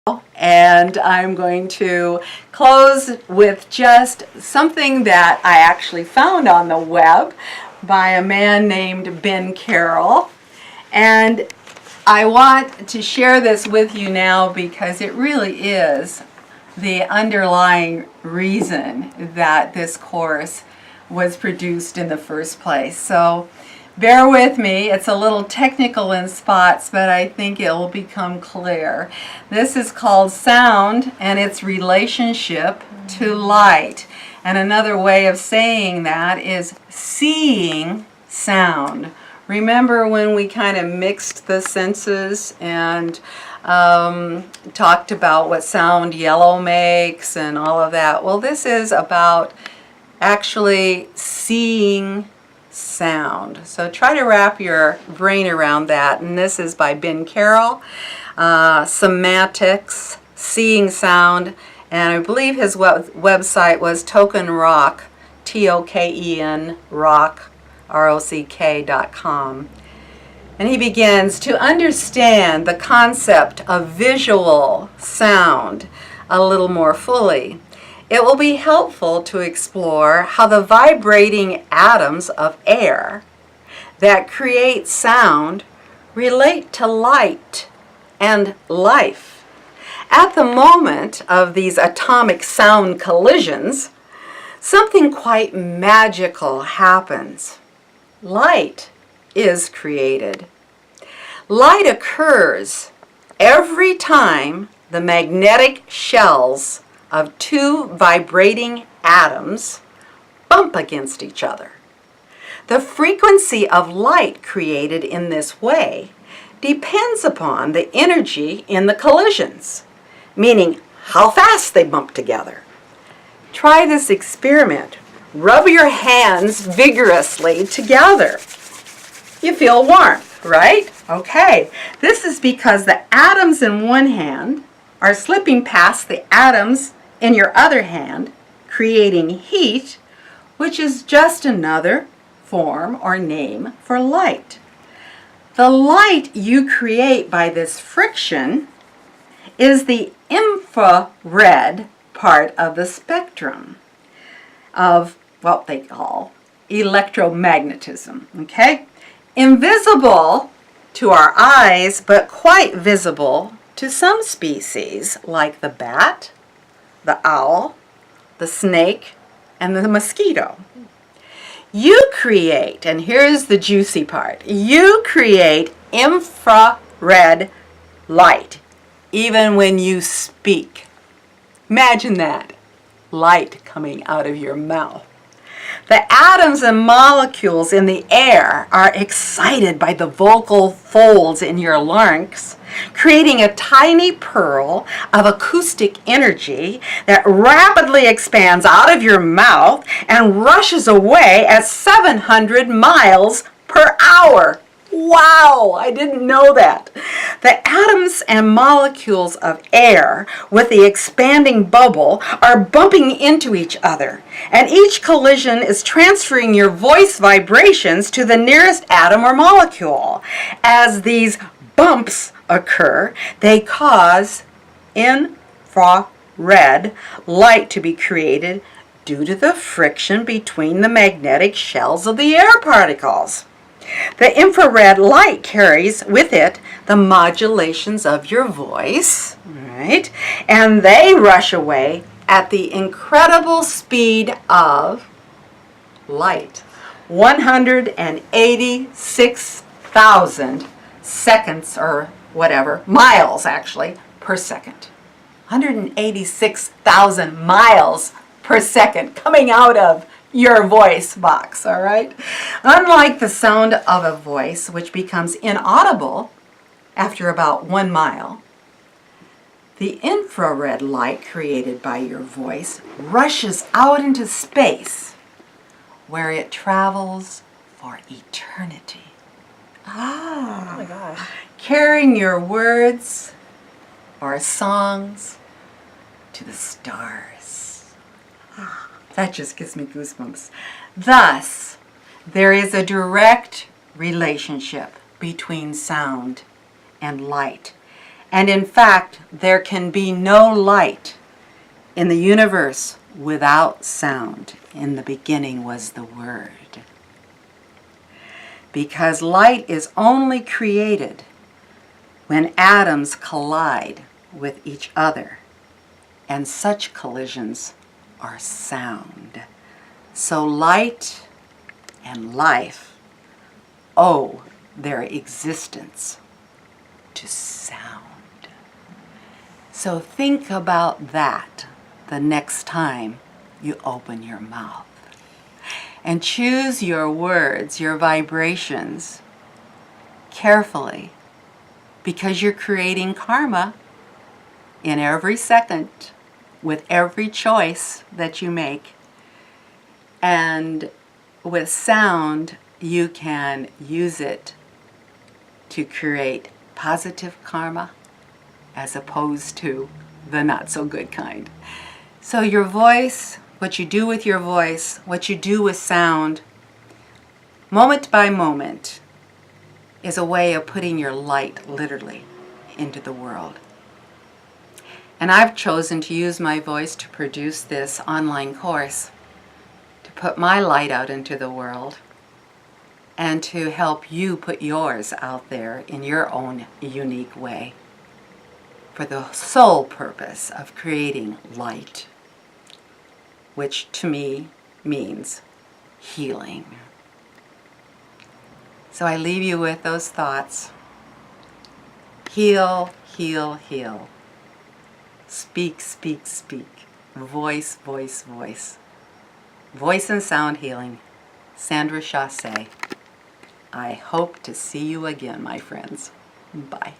And I'm going to close with just something that I actually found on the web by a man named Ben Carroll. And I want to share this with you now because it really is the underlying reason that this course was produced in the first place. So bear with me, it's a little technical in spots, but I think it will become clear. This is called sound and its relationship to light. And another way of saying that is seeing sound. Remember when we kind of mixed the senses and talked about what sound yellow makes and all of that? Well, this is about actually seeing sound. So try to wrap your brain around that. And this is by Ben Carroll, Semantics, Seeing Sound, and I believe his website was Token Rock, Token Rock, ROCK.com. And he begins to understand the concept of visual sound a little more fully. It will be helpful to explore how the vibrating atoms of air that create sound relate to light and life. At the moment of these atomic sound collisions, something quite magical happens. Light is created. Light occurs every time the magnetic shells of two vibrating atoms bump against each other. The frequency of light created in this way depends upon the energy in the collisions, meaning how fast they bump together. Try this experiment. Rub your hands vigorously together. You feel warmth, right? Okay. This is because the atoms in one hand are slipping past the atoms in your other hand, creating heat, which is just another form or name for light. The light you create by this friction is the infrared part of the spectrum of what they call electromagnetism, okay? Invisible to our eyes, but quite visible to some species like the bat, the owl, the snake, and the mosquito. You create, and here's the juicy part, you create infrared light even when you speak. Imagine that, light coming out of your mouth. The atoms and molecules in the air are excited by the vocal folds in your larynx, creating a tiny pearl of acoustic energy that rapidly expands out of your mouth and rushes away at 700 miles per hour. Wow, I didn't know that. The atoms and molecules of air with the expanding bubble are bumping into each other, and each collision is transferring your voice vibrations to the nearest atom or molecule. As these bumps occur, they cause infrared light to be created due to the friction between the magnetic shells of the air particles. The infrared light carries with it the modulations of your voice, right? And they rush away at the incredible speed of light, 186,000 seconds or whatever, miles actually, per second. 186,000 miles per second coming out of your voice box, all right? Unlike the sound of a voice, which becomes inaudible after about 1 mile, the infrared light created by your voice rushes out into space where it travels for eternity. Oh my gosh. Carrying your words or songs to the stars. That just gives me goosebumps. Thus, there is a direct relationship between sound and light, And in fact, there can be no light in the universe without sound. In the beginning was the Word. Because light is only created when atoms collide with each other, and such collisions are sound. So light and life owe their existence to sound. So think about that the next time you open your mouth. And choose your words, your vibrations carefully, because you're creating karma in every second with every choice that you make. And with sound, you can use it to create positive karma as opposed to the not so good kind. So your voice, what you do with your voice, what you do with sound, moment by moment, is a way of putting your light literally into the world. And I've chosen to use my voice to produce this online course, to put my light out into the world, and to help you put yours out there in your own unique way, for the sole purpose of creating light, which to me means healing. So I leave you with those thoughts. Heal, heal, heal. Speak, speak, speak. Voice, voice, voice. Voice and sound healing. Sandra Chassé. I hope to see you again, my friends. Bye.